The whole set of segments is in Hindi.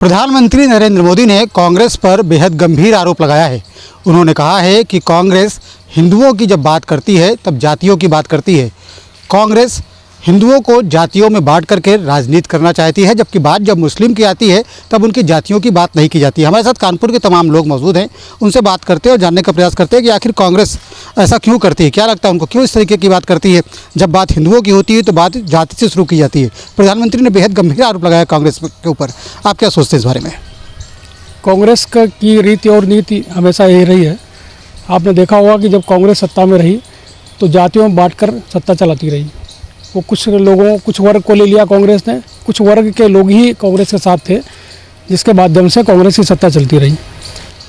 प्रधानमंत्री नरेंद्र मोदी ने कांग्रेस पर बेहद गंभीर आरोप लगाया है। उन्होंने कहा है कि कांग्रेस हिंदुओं की जब बात करती है तब जातियों की बात करती है। कांग्रेस हिंदुओं को जातियों में बांट करके राजनीति करना चाहती है, जबकि बात जब मुस्लिम की आती है तब उनकी जातियों की बात नहीं की जाती। हमारे साथ कानपुर के तमाम लोग मौजूद हैं, उनसे बात करते हैं और जानने का प्रयास करते हैं कि आखिर कांग्रेस ऐसा क्यों करती है, क्या लगता है उनको, क्यों इस तरीके की बात करती है। जब बात हिंदुओं की होती है तो बात जाति से शुरू की जाती है। प्रधानमंत्री ने बेहद गंभीर आरोप लगाया कांग्रेस के ऊपर। आप क्या सोचते हैं इस बारे में? कांग्रेस की रीति और नीति हमेशा यही रही है। आपने देखा होगा कि जब कांग्रेस सत्ता में रही तो जातियों में बांटकर सत्ता चलाती रही। वो कुछ वर्ग को ले लिया कांग्रेस ने, कुछ वर्ग के लोग ही कांग्रेस के साथ थे, जिसके माध्यम से कांग्रेस की सत्ता चलती रही।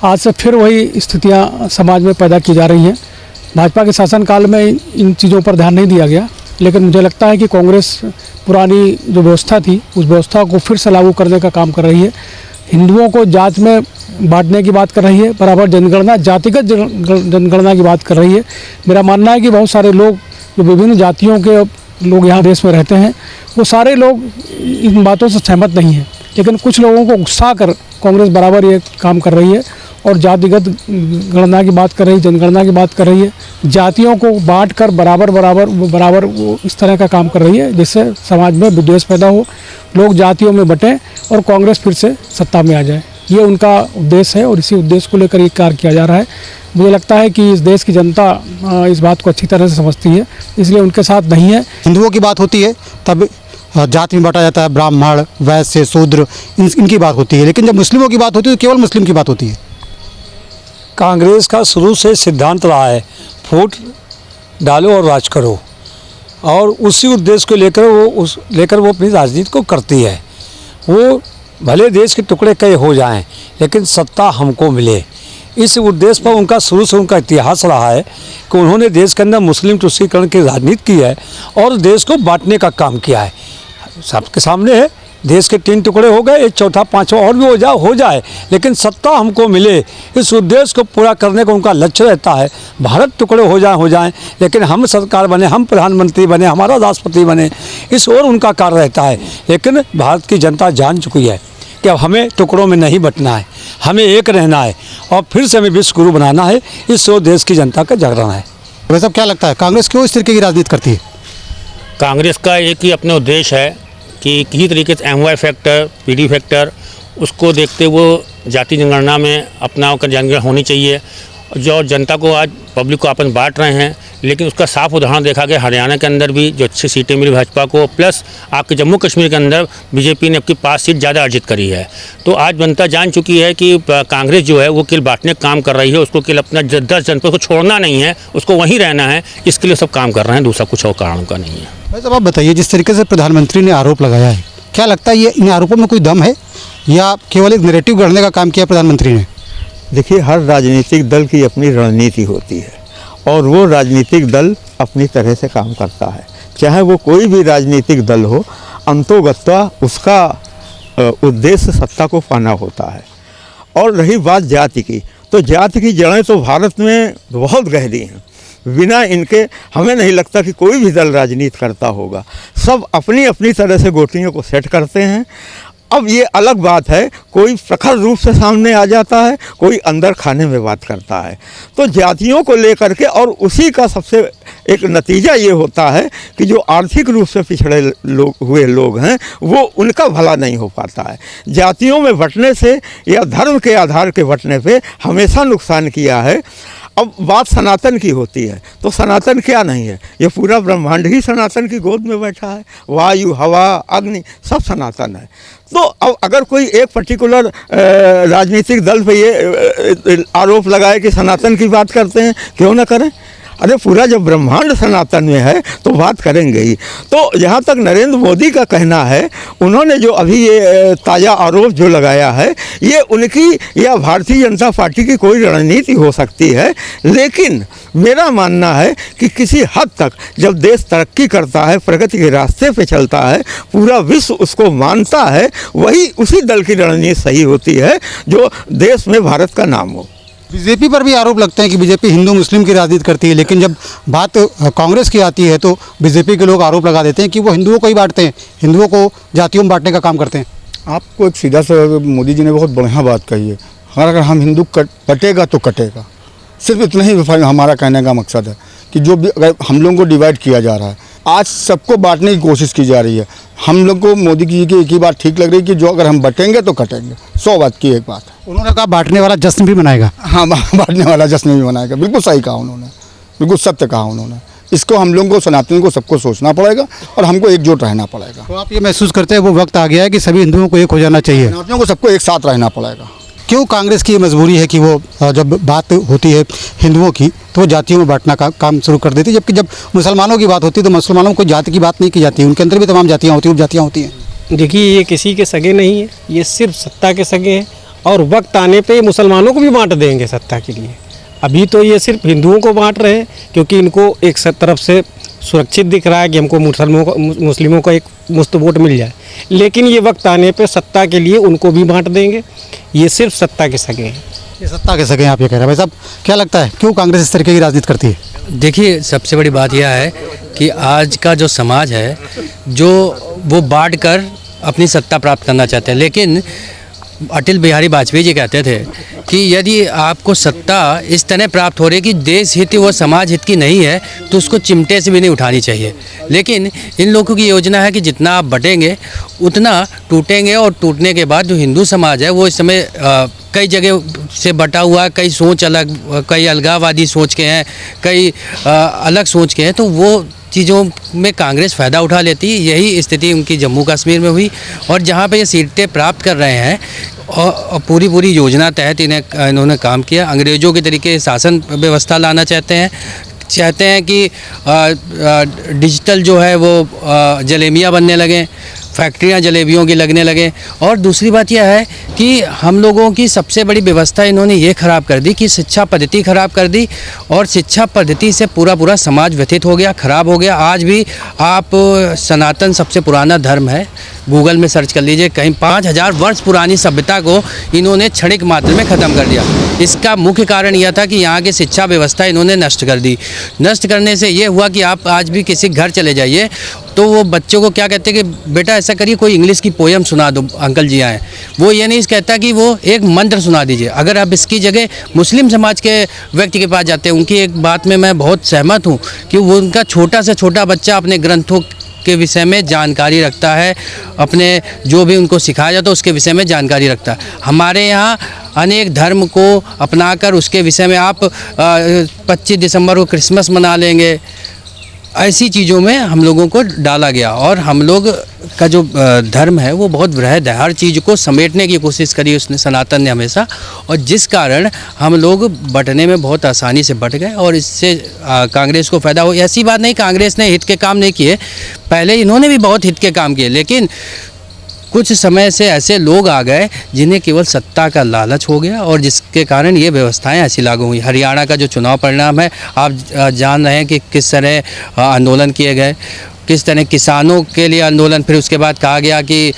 आज से फिर वही स्थितियां समाज में पैदा की जा रही हैं। भाजपा के शासनकाल में इन चीज़ों पर ध्यान नहीं दिया गया, लेकिन मुझे लगता है कि कांग्रेस पुरानी जो व्यवस्था थी उस व्यवस्था को फिर से लागू करने का काम कर रही है। हिंदुओं को जात में बांटने की बात कर रही है, बराबर जनगणना, जातिगत जनगणना की बात कर रही है। मेरा मानना है कि बहुत सारे लोग जो विभिन्न जातियों के लोग यहाँ देश में रहते हैं, वो सारे लोग इन बातों से सहमत नहीं हैं, लेकिन कुछ लोगों को उकसा कर कांग्रेस बराबर ये काम कर रही है और जातिगत गणना की बात कर रही है, जनगणना की बात कर रही है। जातियों को बांट कर बराबर वो इस तरह का काम कर रही है, जिससे समाज में विद्वेष पैदा हो, लोग जातियों में बटें और कांग्रेस फिर से सत्ता में आ जाए। ये उनका उद्देश्य है और इसी उद्देश्य को लेकर ये कार्य किया जा रहा है। मुझे लगता है कि इस देश की जनता इस बात को अच्छी तरह से समझती है, इसलिए उनके साथ नहीं है। हिंदुओं की बात होती है तब जाति में बांटा जाता है, ब्राह्मण, वैश्य, शूद्र, इनकी बात होती है, लेकिन जब मुस्लिमों की बात होती है तो केवल मुस्लिम की बात होती है। कांग्रेस का शुरू से सिद्धांत रहा है, वोट डालो और राज करो, और उसी उद्देश्य को लेकर वो अपनी राजनीति को करती है। वो भले देश के टुकड़े कई हो जाएं, लेकिन सत्ता हमको मिले, इस उद्देश्य पर उनका शुरू से उनका इतिहास रहा है कि उन्होंने देश के अंदर मुस्लिम तुष्टीकरण की राजनीति की है और देश को बांटने का काम किया है। सबके सामने है, देश के 3 टुकड़े हो गए, एक चौथा पांचवा और भी हो जाए, लेकिन सत्ता हमको मिले, इस उद्देश्य को पूरा करने का उनका लक्ष्य रहता है। भारत टुकड़े हो जाएं, लेकिन हम सरकार बने, हम प्रधानमंत्री बने, हमारा राष्ट्रपति बने, इस ओर उनका कार्य रहता है। लेकिन भारत की जनता जान चुकी है कि अब हमें टुकड़ों में नहीं बंटना है, हमें एक रहना है और फिर से हमें विश्व गुरु बनाना है। इस ओर देश की जनता का जागरण है। वैसे क्या लगता है कांग्रेस क्यों इस तरीके की राजनीति करती है? कांग्रेस का एक ही अपना उद्देश्य है कि किसी तरीके से एमवाई फैक्टर, पीडी फैक्टर, उसको देखते वो जाति जनगणना में अपना जनगणना होनी चाहिए। जो जनता को आज पब्लिक को आपस बांट रहे हैं, लेकिन उसका साफ उदाहरण देखा गया हरियाणा के अंदर भी, जो अच्छी सीटें मिली भाजपा को, प्लस आपके जम्मू कश्मीर के अंदर बीजेपी ने अपनी 5 सीट ज़्यादा अर्जित करी है। तो आज जनता जान चुकी है कि कांग्रेस जो है वो केवल बांटने का काम कर रही है, उसको केवल अपना 10 जनपद को छोड़ना नहीं है, उसको वहीं रहना है, इसके लिए सब काम कर रहे हैं, दूसरा कुछ और कारणों का नहीं है। वैसे आप बताइए, जिस तरीके से प्रधानमंत्री ने आरोप लगाया है, क्या लगता है ये इन आरोपों में कोई दम है या केवल एक नैरेटिव गढ़ने का काम किया प्रधानमंत्री ने? देखिए, हर राजनीतिक दल की अपनी रणनीति होती है और वो राजनीतिक दल अपनी तरह से काम करता है। चाहे वो कोई भी राजनीतिक दल हो, अंतोगत्वा उसका उद्देश्य सत्ता को पाना होता है। और रही बात जाति की, तो जाति की जड़ें तो भारत में बहुत गहरी हैं। बिना इनके हमें नहीं लगता कि कोई भी दल राजनीति करता होगा। सब अपनी अपनी तरह से गोटियों को सेट करते हैं। अब ये अलग बात है, कोई प्रखर रूप से सामने आ जाता है, कोई अंदर खाने में बात करता है। तो जातियों को लेकर के, और उसी का सबसे एक नतीजा ये होता है कि जो आर्थिक रूप से पिछड़े लोग हैं, वो उनका भला नहीं हो पाता है। जातियों में बंटने से या धर्म के आधार के बंटने पे हमेशा नुकसान किया है। अब बात सनातन की होती है, तो सनातन क्या नहीं है? ये पूरा ब्रह्मांड ही सनातन की गोद में बैठा है। वायु, हवा, अग्नि सब सनातन है। तो अब अगर कोई एक पर्टिकुलर राजनीतिक दल पे ये आरोप लगाए कि सनातन की बात करते हैं, क्यों ना करें? अरे पूरा जब ब्रह्मांड सनातन में है तो बात करेंगे ही। तो जहाँ तक नरेंद्र मोदी का कहना है, उन्होंने जो अभी ये ताज़ा आरोप जो लगाया है, ये उनकी या भारतीय जनता पार्टी की कोई रणनीति हो सकती है, लेकिन मेरा मानना है कि किसी हद तक जब देश तरक्की करता है, प्रगति के रास्ते पे चलता है, पूरा विश्व उसको मानता है, वही उसी दल की रणनीति सही होती है जो देश में भारत का नाम हो। बीजेपी पर भी आरोप लगते हैं कि बीजेपी हिंदू मुस्लिम की राजनीति करती है, लेकिन जब बात कांग्रेस की आती है तो बीजेपी के लोग आरोप लगा देते हैं कि वो हिंदुओं को ही बांटते हैं, हिंदुओं को जातियों में बांटने का काम करते हैं। आपको एक सीधा सा मोदी जी ने बहुत बढ़िया बात कही है। अगर हम हिंदू कटेगा तो कटेगा, सिर्फ इतना ही हमारा कहने का मकसद है कि जो भी अगर हम लोगों को डिवाइड किया जा रहा है, आज सबको बांटने की कोशिश की जा रही है। हम लोग को मोदी जी की एक ही बात ठीक लग रही है कि जो अगर हम बटेंगे तो कटेंगे। 100 बात की एक बात है। उन्होंने कहा बांटने वाला जश्न भी मनाएगा। हाँ, बांटने वाला जश्न भी मनाएगा। बिल्कुल सही कहा उन्होंने, बिल्कुल सत्य कहा उन्होंने। इसको हम लोगों को, सनातन को, सबको सोचना पड़ेगा और हमको एकजुट रहना पड़ेगा। तो आप ये महसूस करते हैं वो वक्त आ गया है कि सभी हिंदुओं को एक हो जाना चाहिए? सनातनियों को सबको एक साथ रहना पड़ेगा। क्यों कांग्रेस की ये मजबूरी है कि वो जब बात होती है हिंदुओं की तो वो जातियों में बांटना का काम शुरू कर देती है, जबकि जब मुसलमानों की बात होती है तो मुसलमानों को जाति की बात नहीं की जाती है। उनके अंदर भी तमाम जातियाँ होती हैं, उपजातियाँ होती हैं। देखिए, ये किसी के सगे नहीं है, ये सिर्फ सत्ता के सगे हैं और वक्त आने पे मुसलमानों को भी बांट देंगे सत्ता के लिए। अभी तो ये सिर्फ हिंदुओं को बांट रहे हैं क्योंकि इनको एक तरफ से सुरक्षित दिख रहा है कि हमको मुस्लिमों का एक मुफ्त वोट मिल जाए, लेकिन ये वक्त आने पे सत्ता के लिए उनको भी बांट देंगे। ये सिर्फ सत्ता के सगे हैं। ये सत्ता के सगे हैं आप ये कह रहे हैं। भाई साहब, क्या लगता है क्यों कांग्रेस इस तरीके की राजनीति करती है? देखिए, सबसे बड़ी बात यह है कि आज का जो समाज है जो वो बांट कर अपनी सत्ता प्राप्त करना चाहते हैं, लेकिन अटल बिहारी वाजपेयी जी कहते थे कि यदि आपको सत्ता इस तरह प्राप्त हो रही कि देश हित व समाज हित की नहीं है तो उसको चिमटे से भी नहीं उठानी चाहिए। लेकिन इन लोगों की योजना है कि जितना आप बटेंगे उतना टूटेंगे, और टूटने के बाद जो हिंदू समाज है वो इस समय कई जगह से बटा हुआ है। कई सोच अलग, कई अलगाववादी सोच के हैं, कई अलग सोच के हैं, तो वो चीज़ों में कांग्रेस फ़ायदा उठा लेती है। यही स्थिति उनकी जम्मू कश्मीर में हुई, और जहाँ पे ये सीटें प्राप्त कर रहे हैं और पूरी योजना तहत इन्होंने काम किया। अंग्रेज़ों के तरीके शासन व्यवस्था लाना चाहते हैं कि डिजिटल जो है वो जलेबियाँ बनने लगें, फैक्ट्रियां जलेबियों की लगने लगे। और दूसरी बात यह है कि हम लोगों की सबसे बड़ी व्यवस्था इन्होंने ये ख़राब कर दी कि शिक्षा पद्धति ख़राब कर दी, और शिक्षा पद्धति से पूरा समाज व्यथित हो गया, ख़राब हो गया। आज भी आप सनातन सबसे पुराना धर्म है, गूगल में सर्च कर लीजिए, कहीं 5000 वर्ष पुरानी सभ्यता को इन्होंने क्षणिक मात्र में ख़त्म कर दिया। इसका मुख्य कारण यह था कि यहाँ की शिक्षा व्यवस्था इन्होंने नष्ट कर दी। नष्ट करने से ये हुआ कि आप आज भी किसी घर चले जाइए तो वो बच्चों को क्या कहते हैं कि बेटा ऐसा करिए, कोई इंग्लिश की पोयम सुना दो, अंकल जी आए। वो ये नहीं कहता कि वो एक मंत्र सुना दीजिए। अगर आप इसकी जगह मुस्लिम समाज के व्यक्ति के पास जाते हैं, उनकी एक बात में मैं बहुत सहमत हूँ कि वो उनका छोटा से छोटा बच्चा अपने ग्रंथों के विषय में जानकारी रखता है, अपने जो भी उनको सिखाया जाता है उसके विषय में जानकारी रखता है। हमारे यहाँ अनेक धर्म को अपनाकर उसके विषय में आप 25 दिसंबर को क्रिसमस मना लेंगे, ऐसी चीज़ों में हम लोगों को डाला गया। और हम लोग का जो धर्म है वो बहुत वृहद है, हर चीज़ को समेटने की कोशिश करी उसने, सनातन ने हमेशा, और जिस कारण हम लोग बंटने में बहुत आसानी से बंट गए और इससे कांग्रेस को फ़ायदा हो। ऐसी बात नहीं कांग्रेस ने हित के काम नहीं किए, पहले इन्होंने भी बहुत हित के काम किए, लेकिन कुछ समय से ऐसे लोग आ गए जिन्हें केवल सत्ता का लालच हो गया और जिसके कारण ये व्यवस्थाएं ऐसी लागू हुई। हरियाणा का जो चुनाव परिणाम है, आप जान रहे हैं कि किस तरह आंदोलन किए गए, किस तरह किसानों के लिए आंदोलन, फिर उसके बाद कहा गया कि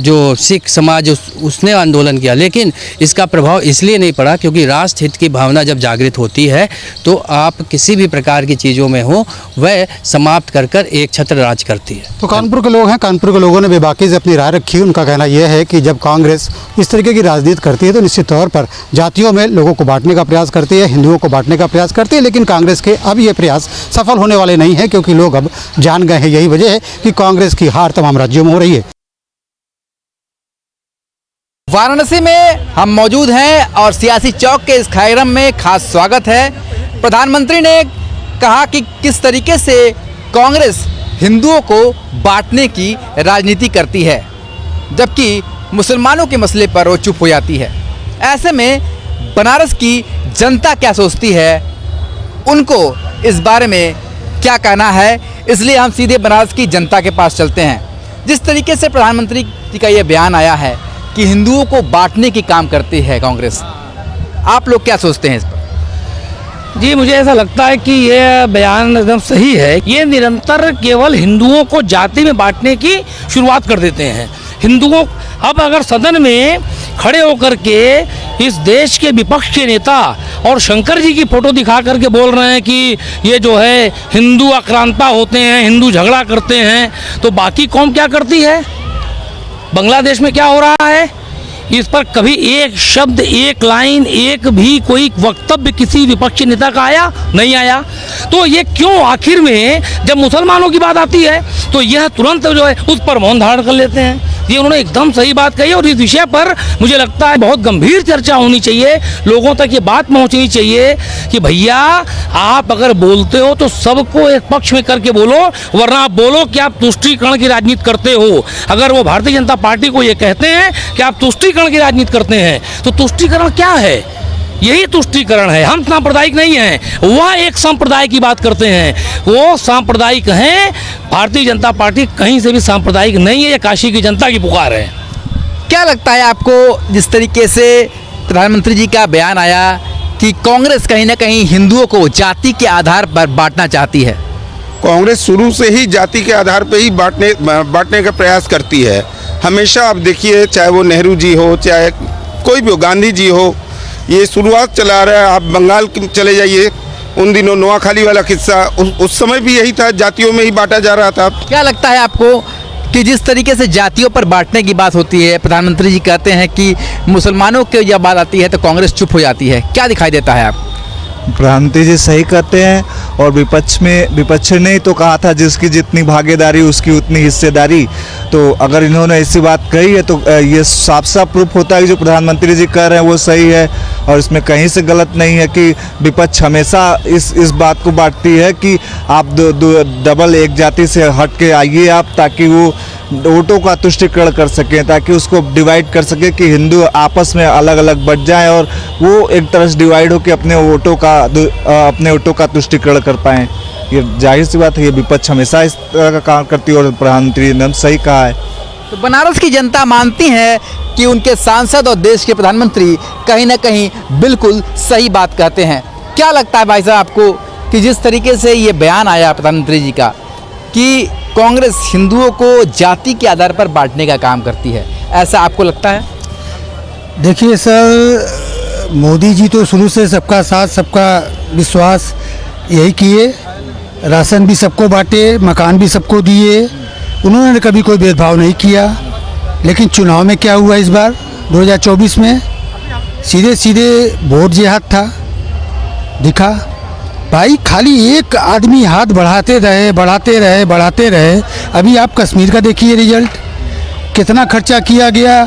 जो सिख समाज उसने आंदोलन किया, लेकिन इसका प्रभाव इसलिए नहीं पड़ा क्योंकि राष्ट्र हित की भावना जब जागृत होती है तो आप किसी भी प्रकार की चीज़ों में हो वह समाप्त कर कर एक छत्र राज करती है। तो कानपुर के लोग हैं, कानपुर के लोगों ने बेबाकी से अपनी राय रखी। उनका कहना यह है कि जब कांग्रेस इस तरीके की राजनीति करती है तो निश्चित तौर पर जातियों में लोगों को बांटने का प्रयास करती है, हिंदुओं को बांटने का प्रयास करती है, लेकिन कांग्रेस के अब ये प्रयास सफल होने वाले नहीं हैं क्योंकि लोग अब जान गए हैं। यही वजह है कि कांग्रेस की हार तमाम राज्यों में हो रही है। वाराणसी में हम मौजूद हैं और सियासी चौक के इस कार्यक्रम में खास स्वागत है। प्रधानमंत्री ने कहा कि किस तरीके से कांग्रेस हिंदुओं को बांटने की राजनीति करती है जबकि मुसलमानों के मसले पर वो चुप हो जाती है। ऐसे में बनारस की जनता क्या सोचती है, उनको इस बारे में क्या कहना है, इसलिए हम सीधे बनारस की जनता के पास चलते हैं। जिस तरीके से प्रधानमंत्री जी का ये बयान आया है कि हिंदुओं को बांटने की काम करती है कांग्रेस, आप लोग क्या सोचते हैं इस पर? जी, मुझे ऐसा लगता है कि ये बयान एकदम सही है। ये निरंतर केवल हिंदुओं को जाति में बांटने की शुरुआत कर देते हैं। हिंदुओं अब अगर सदन में खड़े होकर के इस देश के विपक्ष के नेता और शंकर जी की फोटो दिखा करके बोल रहे हैं कि ये जो है हिंदू आक्रांता होते हैं, हिंदू झगड़ा करते हैं, तो बाकी कौम क्या करती है? बांग्लादेश में क्या हो रहा है, इस पर कभी एक शब्द, एक लाइन, एक भी कोई वक्तव्य किसी विपक्षी नेता का आया नहीं आया। तो ये क्यों, आखिर में जब मुसलमानों की बात आती है तो यह तुरंत जो है उस पर मौन धारण कर लेते हैं। ये उन्होंने एकदम सही बात कही और इस विषय पर मुझे लगता है बहुत गंभीर चर्चा होनी चाहिए, लोगों तक ये बात पहुंचनी चाहिए कि भैया आप अगर बोलते हो तो सबको एक पक्ष में करके बोलो, वरना आप बोलो कि आप तुष्टीकरण की राजनीति करते हो। अगर वो भारतीय जनता पार्टी को ये कहते हैं कि आप तुष्टीकरण की राजनीति करते हैं तो तुष्टीकरण क्या है? यही तुष्टीकरण है। हम सांप्रदायिक नहीं हैं, वह एक संप्रदाय की बात करते हैं, वो सांप्रदायिक हैं। भारतीय जनता पार्टी कहीं से भी सांप्रदायिक नहीं है, ये काशी की जनता की पुकार है। क्या लगता है आपको, जिस तरीके से प्रधानमंत्री जी का बयान आया कि कांग्रेस कहीं ना कहीं हिंदुओं को जाति के आधार पर बांटना चाहती है? कांग्रेस शुरू से ही जाति के आधार पर ही बांटने का प्रयास करती है। हमेशा आप देखिए, चाहे वो नेहरू जी हो, चाहे कोई भी हो, गांधी जी हो, ये शुरुआत चला रहा है। आप बंगाल चले जाइए, उन दिनों नोआखाली वाला किस्सा, उस समय भी यही था, जातियों में ही बांटा जा रहा था। क्या लगता है आपको कि जिस तरीके से जातियों पर बांटने की बात होती है, प्रधानमंत्री जी कहते हैं कि मुसलमानों की जब बात आती है तो कांग्रेस चुप हो जाती है, क्या दिखाई देता है आपको? प्रधानमंत्री जी सही कहते हैं और विपक्ष ने तो कहा था जिसकी जितनी भागीदारी उसकी उतनी हिस्सेदारी। तो अगर इन्होंने ऐसी बात कही है तो ये साफ साफ प्रूफ होता है कि जो प्रधानमंत्री जी कह रहे हैं वो सही है और इसमें कहीं से गलत नहीं है कि विपक्ष हमेशा इस बात को बांटती है कि आप डबल एक जाति से हट के आइए आप, ताकि वो वोटों का तुष्टीकरण कर सकें, ताकि उसको डिवाइड कर सके कि हिंदू आपस में अलग अलग बट जाएं और वो एक तरह से डिवाइड होकर अपने वोटों का तुष्टीकरण कर पाएं। ये जाहिर सी बात है, ये विपक्ष हमेशा इस तरह का काम करती है और प्रधानमंत्री ने सही कहा है। तो बनारस की जनता मानती है कि उनके सांसद और देश के प्रधानमंत्री कहीं ना कहीं बिल्कुल सही बात कहते हैं। क्या लगता है भाई साहब आपको कि जिस तरीके से ये बयान आया प्रधानमंत्री जी का कि कांग्रेस हिंदुओं को जाति के आधार पर बांटने का काम करती है, ऐसा आपको लगता है? देखिए सर, मोदी जी तो शुरू से सबका साथ सबका विश्वास यही किए, राशन भी सबको बांटे, मकान भी सबको दिए, उन्होंने कभी कोई भेदभाव नहीं किया। लेकिन चुनाव में क्या हुआ इस बार 2024 में, सीधे सीधे वोट जिहाद था दिखा। भाई खाली एक आदमी हाथ बढ़ाते रहे। अभी आप कश्मीर का देखिए रिजल्ट, कितना खर्चा किया गया,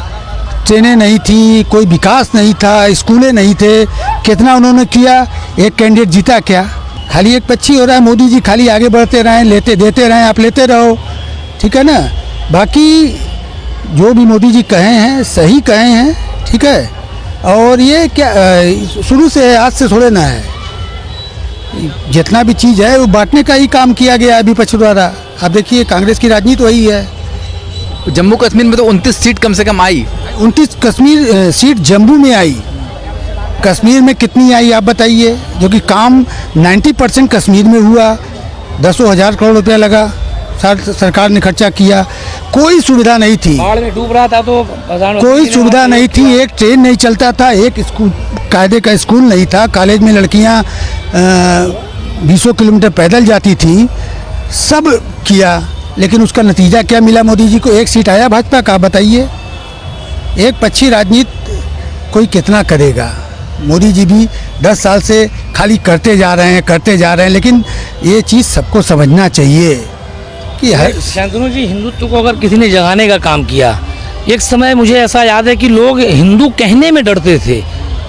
ट्रेनें नहीं थी, कोई विकास नहीं था, स्कूलें नहीं थे, कितना उन्होंने किया, एक कैंडिडेट जीता क्या? खाली एक पक्षी हो रहा है। मोदी जी खाली आगे बढ़ते रहें, देते रहें, आप लेते रहो, ठीक है ना। बाकी जो भी मोदी जी कहे हैं सही कहे हैं, ठीक है। और ये क्या शुरू से आज से थोड़े ना है, जितना भी चीज़ है वो बांटने का ही काम किया गया है विपक्ष द्वारा। आप देखिए कांग्रेस की राजनीति वही है। जम्मू कश्मीर में तो 29 सीट कम से कम आई, 29 कश्मीर सीट जम्मू में आई, कश्मीर में कितनी आई आप बताइए? जो कि काम 90% कश्मीर में हुआ, 10,000 करोड़ रुपया लगा, सरकार ने खर्चा किया, कोई सुविधा नहीं थी, बाढ़ में डूब रहा था तो कोई सुविधा नहीं थी, एक ट्रेन नहीं चलता था, एक स्कूल कायदे का स्कूल नहीं था, कॉलेज में लड़कियां 20 किलोमीटर पैदल जाती थी, सब किया। लेकिन उसका नतीजा क्या मिला मोदी जी को? एक सीट आया भाजपा का, बताइए। एक पक्षी राजनीति कोई कितना करेगा? मोदी जी भी 10 साल से खाली करते जा रहे हैं, लेकिन ये चीज़ सबको समझना चाहिए कि शांतनु जी, हिंदुत्व को अगर किसी ने जगाने का काम किया, एक समय मुझे ऐसा याद है कि लोग हिंदू कहने में डरते थे,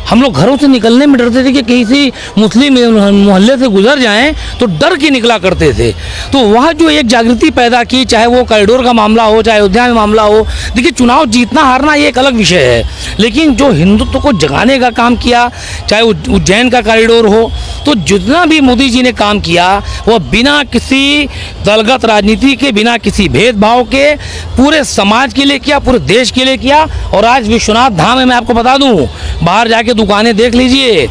हम लोग घरों से निकलने में डरते थे कि किसी मुस्लिम मोहल्ले से गुजर जाएं तो डर के निकला करते थे। तो वह जो एक जागृति पैदा की, चाहे वो कॉरिडोर का मामला हो, चाहे अयोध्या में मामला हो, देखिए चुनाव जीतना हारना ये एक अलग विषय है, लेकिन जो हिंदुत्व को जगाने का काम किया, चाहे उज्जैन का कॉरिडोर हो, तो जितना भी मोदी जी ने काम किया वह बिना किसी दलगत राजनीति के, बिना किसी भेदभाव के पूरे समाज के लिए किया, पूरे देश के लिए किया। और आज विश्वनाथ धाम में मैं आपको बता दूं, बाहर जाके दुकानें देख लीजिए,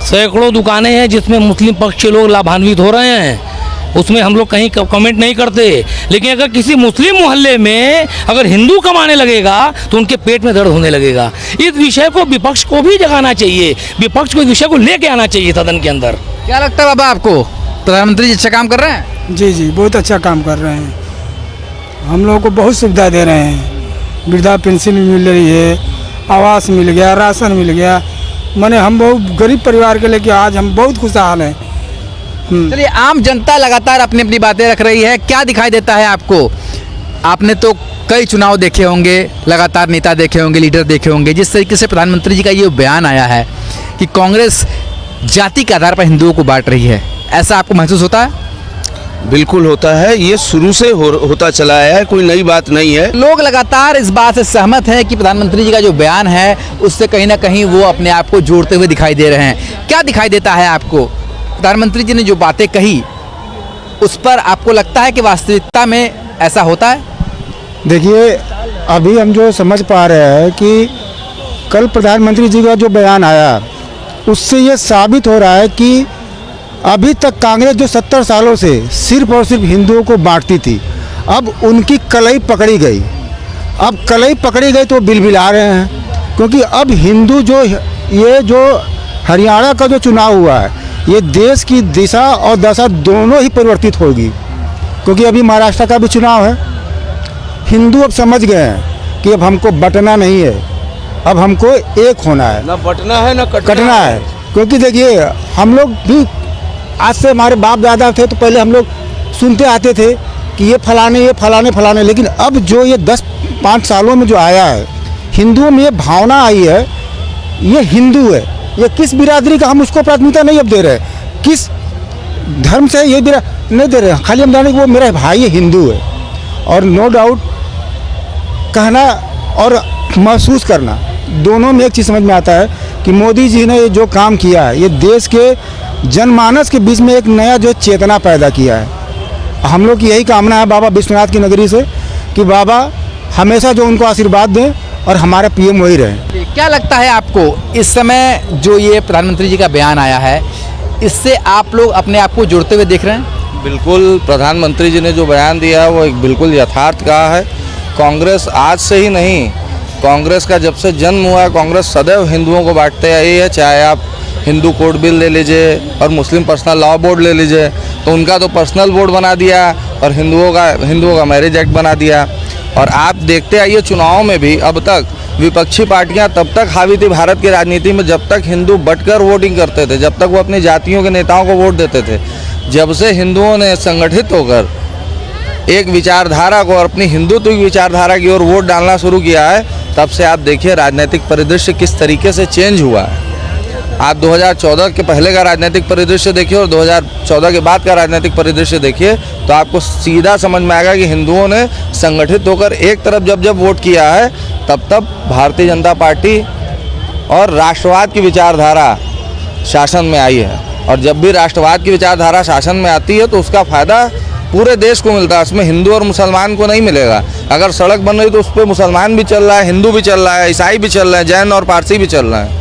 सैकड़ों दुकानें हैं जिसमें मुस्लिम पक्ष के लोग लाभान्वित हो रहे हैं, उसमें हम लोग कहीं कमेंट नहीं करते। लेकिन अगर किसी मुस्लिम मोहल्ले में अगर हिंदू कमाने लगेगा तो उनके पेट में दर्द होने लगेगा। इस विषय को विपक्ष को भी जगाना चाहिए, विपक्ष को इस विषय को लेके आना चाहिए सदन के अंदर। क्या लगता है बाबा आपको, प्रधानमंत्री जी अच्छा काम कर रहे हैं? जी बहुत अच्छा काम कर रहे हैं, हम लोगों को बहुत सुविधा दे रहे हैं। वृद्धा पेंशन मिल रही है, आवास मिल गया, राशन मिल गया। माने हम बहुत गरीब परिवार के लेके आज हम बहुत खुशहाल हैं। चलिए, आम जनता लगातार अपनी अपनी बातें रख रही है। क्या दिखाई देता है आपको? आपने तो कई चुनाव देखे होंगे, लगातार नेता देखे होंगे, लीडर देखे होंगे। जिस तरीके से प्रधानमंत्री जी का ये बयान आया है कि कांग्रेस जाति के आधार पर हिंदुओं को बांट रही है, ऐसा आपको महसूस होता है? बिल्कुल होता है, ये शुरू से होता चला आया है, कोई नई बात नहीं है। लोग लगातार इस बात से सहमत हैं कि प्रधानमंत्री जी का जो बयान है उससे कहीं ना कहीं वो अपने आप को जोड़ते हुए दिखाई दे रहे हैं। क्या दिखाई देता है आपको? प्रधानमंत्री जी ने जो बातें कही उस पर आपको लगता है कि वास्तविकता में ऐसा होता है? देखिए, अभी हम जो समझ पा रहे हैं कि कल प्रधानमंत्री जी का जो बयान आया उससे ये साबित हो रहा है कि अभी तक कांग्रेस जो 70 सालों से सिर्फ और सिर्फ हिंदुओं को बांटती थी, अब उनकी कलई पकड़ी गई। अब कलई पकड़ी गई तो बिलबिला रहे हैं, क्योंकि अब हिंदू ये जो हरियाणा का जो चुनाव हुआ है, ये देश की दिशा और दशा दोनों ही परिवर्तित होगी। क्योंकि अभी महाराष्ट्र का भी चुनाव है। हिंदू अब समझ गए हैं कि अब हमको बंटना नहीं है, अब हमको एक होना है, ना बंटना है ना कटना है। क्योंकि देखिए, हम लोग भी आज से हमारे बाप दादा थे तो पहले हम लोग सुनते आते थे कि ये फलाने, लेकिन अब जो ये 10-5 सालों में जो आया है, हिंदुओं में ये भावना आई है, ये हिंदू है। ये किस बिरादरी का हम उसको प्राथमिकता नहीं अब दे रहे, किस धर्म से ये नहीं दे रहे, खाली हम जाने कि वो मेरा भाई है, हिंदू है। और नो डाउट कहना और महसूस करना दोनों में एक चीज़ समझ में आता है कि मोदी जी ने ये जो काम किया है, ये देश के जनमानस के बीच में एक नया जो चेतना पैदा किया है। हम लोग की यही कामना है बाबा विश्वनाथ की नगरी से कि बाबा हमेशा जो उनको आशीर्वाद दें और हमारे पीएम वही रहे। क्या लगता है आपको इस समय जो ये प्रधानमंत्री जी का बयान आया है, इससे आप लोग अपने आप को जोड़ते हुए देख रहे हैं? बिल्कुल, प्रधानमंत्री जी ने जो बयान दिया है वो एक बिल्कुल यथार्थ कहा है। कांग्रेस आज से ही नहीं, कांग्रेस का जब से जन्म हुआ है, कांग्रेस सदैव हिंदुओं को बांटते आई है। चाहे आप हिंदू कोड बिल ले लीजिए और मुस्लिम पर्सनल लॉ बोर्ड ले लीजिए, तो उनका तो पर्सनल बोर्ड बना दिया और हिंदुओं का मैरिज एक्ट बना दिया। और आप देखते आइए, चुनावों में भी अब तक विपक्षी पार्टियां तब तक हावी थी भारत की राजनीति में जब तक हिंदू बटकर वोटिंग करते थे, जब तक वो अपनी जातियों के नेताओं को वोट देते थे। जब से हिंदुओं ने संगठित होकर एक विचारधारा को और अपनी हिंदुत्व की विचारधारा की ओर वोट डालना शुरू किया है, तब से आप देखिए राजनीतिक परिदृश्य किस तरीके से चेंज हुआ है। आप 2014 के पहले का राजनीतिक परिदृश्य देखिए और 2014 के बाद का राजनीतिक परिदृश्य देखिए, तो आपको सीधा समझ में आएगा कि हिंदुओं ने संगठित होकर एक तरफ जब वोट किया है, तब भारतीय जनता पार्टी और राष्ट्रवाद की विचारधारा शासन में आई है। और जब भी राष्ट्रवाद की विचारधारा शासन में आती है तो उसका फ़ायदा पूरे देश को मिलता है, उसमें हिंदू और मुसलमान को नहीं मिलेगा। अगर सड़क बन रही तो उस पर मुसलमान भी चल रहा है, हिंदू भी चल रहा है, ईसाई भी चल रहे हैं, जैन और पारसी भी चल रहे हैं।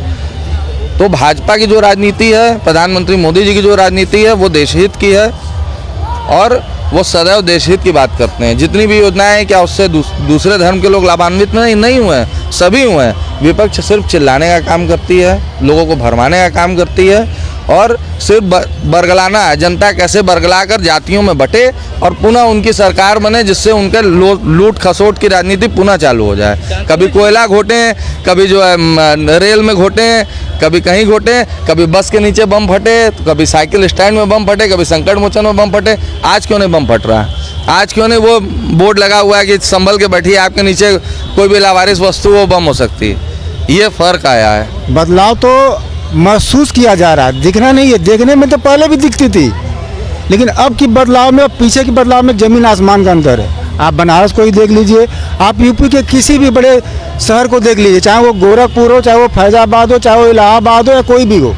तो भाजपा की जो राजनीति है, प्रधानमंत्री मोदी जी की जो राजनीति है, वो देशहित की है और वो सदैव देशहित की बात करते हैं। जितनी भी योजनाएं हैं, क्या उससे दूसरे धर्म के लोग लाभान्वित नहीं हुए हैं? सभी हुए हैं। विपक्ष सिर्फ चिल्लाने का काम करती है, लोगों को भरमाने का काम करती है और सिर्फ बरगलाना है। जनता कैसे बरगला कर जातियों में बटे और पुनः उनकी सरकार बने, जिससे उनके लूट खसोट की राजनीति पुनः चालू हो जाए। कभी कोयला घोटें, कभी जो है रेल में घोटें, कभी कहीं घोटें, कभी बस के नीचे बम फटे, तो कभी साइकिल स्टैंड में बम फटे, कभी संकट मोचन में बम फटे। आज क्यों नहीं बम फट रहा है? आज क्यों नहीं वो बोर्ड लगा हुआ है कि संभल के बैठिए, आपके नीचे कोई भी लावारिस वस्तु वो बम हो सकती है? ये फ़र्क आया है। बदलाव तो महसूस किया जा रहा है, दिखना नहीं है। देखने में तो पहले भी दिखती थी, लेकिन अब की बदलाव में, पीछे की बदलाव में ज़मीन आसमान का अंतर है। आप बनारस को ही देख लीजिए, आप यूपी के किसी भी बड़े शहर को देख लीजिए, चाहे वो गोरखपुर हो, चाहे वो फैज़ाबाद हो, चाहे वो इलाहाबाद हो या कोई भी हो,